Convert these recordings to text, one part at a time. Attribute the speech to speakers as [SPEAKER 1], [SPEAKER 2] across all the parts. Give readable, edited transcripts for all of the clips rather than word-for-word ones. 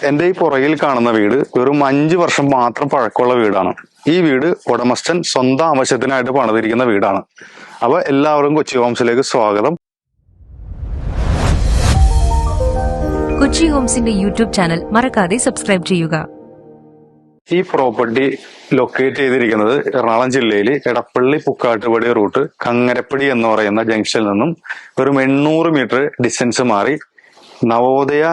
[SPEAKER 1] എന്റെ ഈ പുറകിൽ കാണുന്ന വീട് വെറും 5 വർഷം മാത്രം പഴക്കമുള്ള വീടാണ്. ഈ വീട് ഉടമസ്ഥൻ സ്വന്തം ആവശ്യത്തിനായിട്ട് പണിതിരിക്കുന്ന വീടാണ്. അപ്പൊ എല്ലാവർക്കും കൊച്ചി ഹോംസിലേക്ക് സ്വാഗതം.
[SPEAKER 2] കൊച്ചി ഹോംസിന്റെ യൂട്യൂബ് ചാനൽ മറക്കാതെ സബ്സ്ക്രൈബ് ചെയ്യുക.
[SPEAKER 1] ഈ പ്രോപ്പർട്ടി ലൊക്കേറ്റ് ചെയ്തിരിക്കുന്നത് എറണാകുളം ജില്ലയിൽ എടപ്പള്ളി പുക്കാട്ടുപടി റൂട്ട് കങ്ങരപ്പടി എന്ന് പറയുന്ന ജംഗ്ഷനിൽ നിന്നും വെറും 800 മീറ്റർ ഡിസ്റ്റൻസ് മാറി നവോദയ,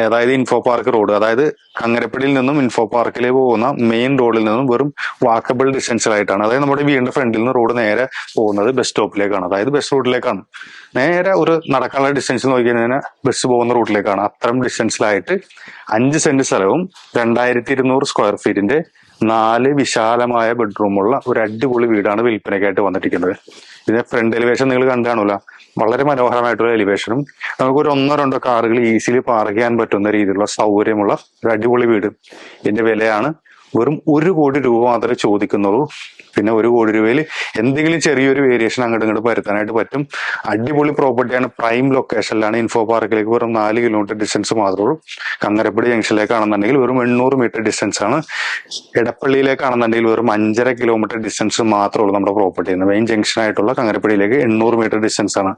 [SPEAKER 1] അതായത് ഇൻഫോ പാർക്ക് റോഡ്, അതായത് കങ്ങരപ്പടിയിൽ നിന്നും ഇൻഫോ പാർക്കിലേക്ക് പോകുന്ന മെയിൻ റോഡിൽ നിന്നും വെറും വാക്കബിൾ ഡിസ്റ്റൻസിലായിട്ടാണ്. അതായത് നമ്മുടെ വീടിന്റെ ഫ്രണ്ടിൽ നിന്ന് റോഡ് നേരെ പോകുന്നത് ബസ് സ്റ്റോപ്പിലേക്കാണ്, അതായത് ബസ് റൂട്ടിലേക്കാണ്. നേരെ ഒരു നടക്കാനുള്ള ഡിസ്റ്റൻസ് നോക്കി കഴിഞ്ഞാൽ ബസ് പോകുന്ന റൂട്ടിലേക്കാണ്. അത്തരം ഡിസ്റ്റൻസിലായിട്ട് 5 സെന്റ് സ്ഥലവും 2200 സ്ക്വയർ ഫീറ്റിന്റെ 4 വിശാലമായ ബെഡ്റൂമുള്ള ഒരു അടിപൊളി വീടാണ് വിൽപ്പനയ്ക്കായിട്ട് വന്നിരിക്കുന്നത്. ഇതിന്റെ ഫ്രണ്ട് എലിവേഷൻ നിങ്ങൾ കണ്ടാണല്ലോ, വളരെ മനോഹരമായിട്ടുള്ള എലിവേഷനും നമുക്കൊരു 1-2 കാറുകൾ ഈസിലി പാർക്ക് ചെയ്യാൻ പറ്റുന്ന രീതിയിലുള്ള സൗകര്യമുള്ള ഒരു അടിപൊളി വീട്. ഇതിന്റെ വിലയാണ് വെറും 1 കോടി രൂപ മാത്രമേ ചോദിക്കുന്നുള്ളൂ. പിന്നെ 1 കോടി രൂപയിൽ എന്തെങ്കിലും ചെറിയൊരു വേരിയേഷൻ അങ്ങോട്ട് ഇങ്ങോട്ട് വരുത്താനായിട്ട് പറ്റും. അടിപൊളി പ്രോപ്പർട്ടിയാണ്. പ്രൈം ലൊക്കേഷനിലാണ്. ഇൻഫോ പാർക്കിലേക്ക് വെറും 4 കിലോമീറ്റർ ഡിസ്റ്റൻസ് മാത്രമേ ഉള്ളൂ. കങ്ങരപ്പടി ജംഗ്ഷനിലേക്കാണെന്നുണ്ടെങ്കിൽ വെറും 800 മീറ്റർ ഡിസ്റ്റൻസ് ആണ്. എടപ്പള്ളിയിലേക്കാണെന്നുണ്ടെങ്കിൽ വെറും 5.5 കിലോമീറ്റർ ഡിസ്റ്റൻസ് മാത്രമേ ഉള്ളൂ നമ്മുടെ പ്രോപ്പർട്ടി. മെയിൻ ജംഗ്ഷൻ ആയിട്ടുള്ള കങ്ങരപ്പടിയിലേക്ക് 800 മീറ്റർ ഡിസ്റ്റൻസ് ആണ്.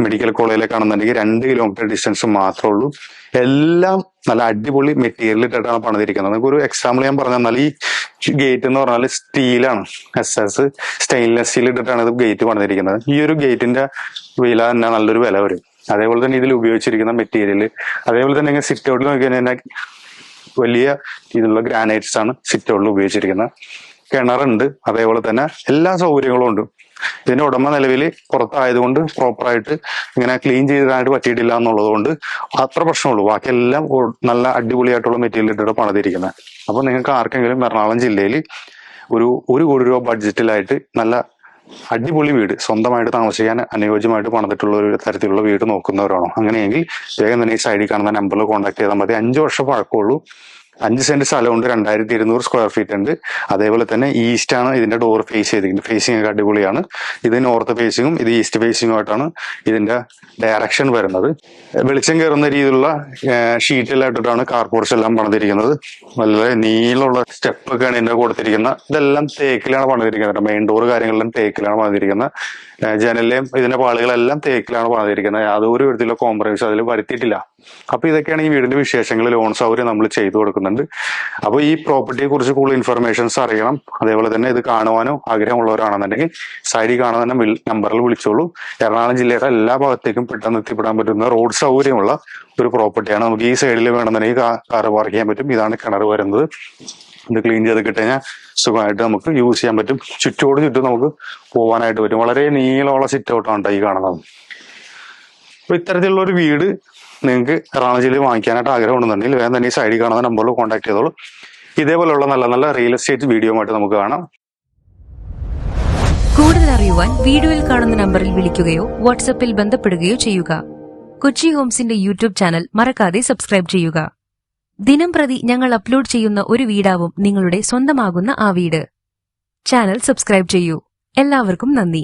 [SPEAKER 1] മെഡിക്കൽ കോളേജിലേക്കാണെന്നുണ്ടെങ്കിൽ 2 കിലോമീറ്റർ ഡിസ്റ്റൻസ് മാത്രമേ ഉള്ളൂ. എല്ലാം നല്ല അടിപൊളി മെറ്റീരിയൽ ഇട്ടിട്ടാണ് പണിതിരിക്കുന്നത്. നമുക്ക് ഒരു എക്സാമ്പിൾ ഞാൻ പറഞ്ഞാൽ, ഈ ഗേറ്റ് എന്ന് പറഞ്ഞാൽ സ്റ്റീലാണ്, SS സ്റ്റെയിൻലെസ് സ്റ്റീൽ ഇട്ടിട്ടാണ് ഇത് ഗേറ്റ് പണിതിരിക്കുന്നത്. ഈ ഒരു ഗേറ്റിന്റെ വില തന്നെ നല്ലൊരു വില വരും. അതേപോലെ തന്നെ ഇതിൽ ഉപയോഗിച്ചിരിക്കുന്ന മെറ്റീരിയൽ, അതേപോലെ തന്നെ സിറ്റ് ഔട്ടിൽ നോക്കി കഴിഞ്ഞാൽ വലിയ ഇതിലുള്ള ഗ്രാനൈറ്റ്സ് ആണ് സിറ്റ് ഔട്ടിൽ ഉപയോഗിച്ചിരിക്കുന്നത്. കിണറുണ്ട്, അതേപോലെ തന്നെ എല്ലാ സൗകര്യങ്ങളും ഉണ്ട്. ഇതിന്റെ ഉടമ നിലവിൽ പുറത്തായതുകൊണ്ട് പ്രോപ്പറായിട്ട് ഇങ്ങനെ ക്ലീൻ ചെയ്തിടാനായിട്ട് പറ്റിയിട്ടില്ല എന്നുള്ളത് കൊണ്ട് അത്ര പ്രശ്നമുള്ളൂ. ബാക്കിയെല്ലാം നല്ല അടിപൊളിയായിട്ടുള്ള മെറ്റീരിയൽ ഇട്ടിട്ട് പണിതിരിക്കുന്നത്. അപ്പൊ നിങ്ങൾക്ക് ആർക്കെങ്കിലും എറണാകുളം ജില്ലയിൽ ഒരു 1 കോടി രൂപ ബഡ്ജറ്റിലായിട്ട് നല്ല അടിപൊളി വീട് സ്വന്തമായിട്ട് താമസിക്കാൻ അനുയോജ്യമായിട്ട് പണിതിട്ടുള്ള ഒരു തരത്തിലുള്ള വീട് നോക്കുന്നവരാണോ, അങ്ങനെയെങ്കിൽ വേഗം തന്നെ ഈ സൈഡിൽ കാണുന്ന നമ്പറിൽ കോൺടാക്ട് ചെയ്താൽ മതി. 5 വർഷം പഴക്കമുള്ളൂ. 5 സെന്റ് സ്ഥലമുണ്ട്, 2200 സ്ക്വയർ ഫീറ്റ് ഉണ്ട്. അതേപോലെ തന്നെ ഈസ്റ്റ് ആണ് ഇതിന്റെ ഡോർ ഫേസ് ചെയ്തിരിക്കുന്നത്. ഫേസിംഗ് ഒക്കെ അടിപൊളിയാണ്. ഇത് നോർത്ത് ഫേസിങ്ങും ഇത് ഈസ്റ്റ് ഫേസിങ്ങും ആയിട്ടാണ് ഇതിന്റെ ഡയറക്ഷൻ വരുന്നത്. വെളിച്ചം കയറുന്ന രീതിയിലുള്ള ഷീറ്റെല്ലാം ഇട്ടിട്ടാണ് കാർപോർട്സ് എല്ലാം പണിതിരിക്കുന്നത്. വളരെ നീളമുള്ള സ്റ്റെപ്പ് ഒക്കെയാണ് ഇതിന്റെ കൊടുത്തിരിക്കുന്നത്. ഇതെല്ലാം തേക്കിലാണ് പണിതിരിക്കുന്നത്. മെയിൻ ഡോർ കാര്യങ്ങളെല്ലാം തേക്കിലാണ് പണിതിരിക്കുന്നത്. ജനലിലെയും ഇതിന്റെ പാളികളെല്ലാം തേക്കിലാണ് പണിതിരിക്കുന്നത്. യാതൊരു വിധത്തിലുള്ള കോംപ്രമൈസ് അതിൽ വരുത്തിയിട്ടില്ല. അപ്പൊ ഇതൊക്കെയാണ് ഈ വീടിന്റെ വിശേഷങ്ങൾ. ലോൺ സൗകര്യം നമ്മൾ ചെയ്തു കൊടുക്കുന്നുണ്ട്. അപ്പൊ ഈ പ്രോപ്പർട്ടിയെ കുറിച്ച് കൂടുതൽ ഇൻഫർമേഷൻസ് അറിയണം, അതേപോലെ തന്നെ ഇത് കാണുവാനോ ആഗ്രഹമുള്ളവരാണെന്നുണ്ടെങ്കിൽ സൈഡിൽ കാണുന്ന നമ്പറിൽ വിളിച്ചോളൂ. എറണാകുളം ജില്ലയുടെ എല്ലാ ഭാഗത്തേക്കും പെട്ടെന്ന് എത്തിപ്പെടാൻ പറ്റുന്ന റോഡ് സൗകര്യമുള്ള ഒരു പ്രോപ്പർട്ടിയാണ്. നമുക്ക് ഈ സൈഡിൽ വേണമെന്നുണ്ടെങ്കിൽ കാർ പാർക്ക് ചെയ്യാൻ പറ്റും. ഇതാണ് കിണർ വരുന്നത്. ഇത് ക്ലീൻ ചെയ്ത് കിട്ടുകഴിഞ്ഞാൽ സുഖമായിട്ട് നമുക്ക് യൂസ് ചെയ്യാൻ പറ്റും. ചുറ്റോട് ചുറ്റും നമുക്ക് പോകാനായിട്ട് പറ്റും. വളരെ നീളമുള്ള സിറ്റ് ഔട്ടാണ് ഈ കാണുന്നത്. അപ്പൊ ഇത്തരത്തിലുള്ള ഒരു വീട് നിങ്ങൾക്ക് എറണാകുളം ജില്ലയിൽ വാങ്ങിക്കാനായിട്ട് ആഗ്രഹമുണ്ടെന്നുണ്ടെങ്കിൽ വേഗം തന്നെ ഈ സൈഡിൽ കാണുന്ന നമ്പറിൽ കോൺടാക്ട് ചെയ്തോളൂ. ഇതേപോലെയുള്ള നല്ല നല്ല റിയൽ എസ്റ്റേറ്റ് വീഡിയോ ആയിട്ട് നമുക്ക് കാണാം.
[SPEAKER 2] കൂടുതൽ അറിയുവാൻ വീഡിയോയിൽ കാണുന്ന നമ്പറിൽ വിളിക്കുകയോ വാട്സ്ആപ്പിൽ ബന്ധപ്പെടുകയോ ചെയ്യുക. കൊച്ചി ഹോംസിന്റെ യൂട്യൂബ് ചാനൽ മറക്കാതെ സബ്സ്ക്രൈബ് ചെയ്യുക. ദിനം പ്രതി ഞങ്ങൾ അപ്ലോഡ് ചെയ്യുന്ന ഒരു വീടാവും നിങ്ങളുടെ സ്വന്തമാകുന്ന ആ വീട്. ചാനൽ സബ്സ്ക്രൈബ് ചെയ്യൂ. എല്ലാവർക്കും നന്ദി.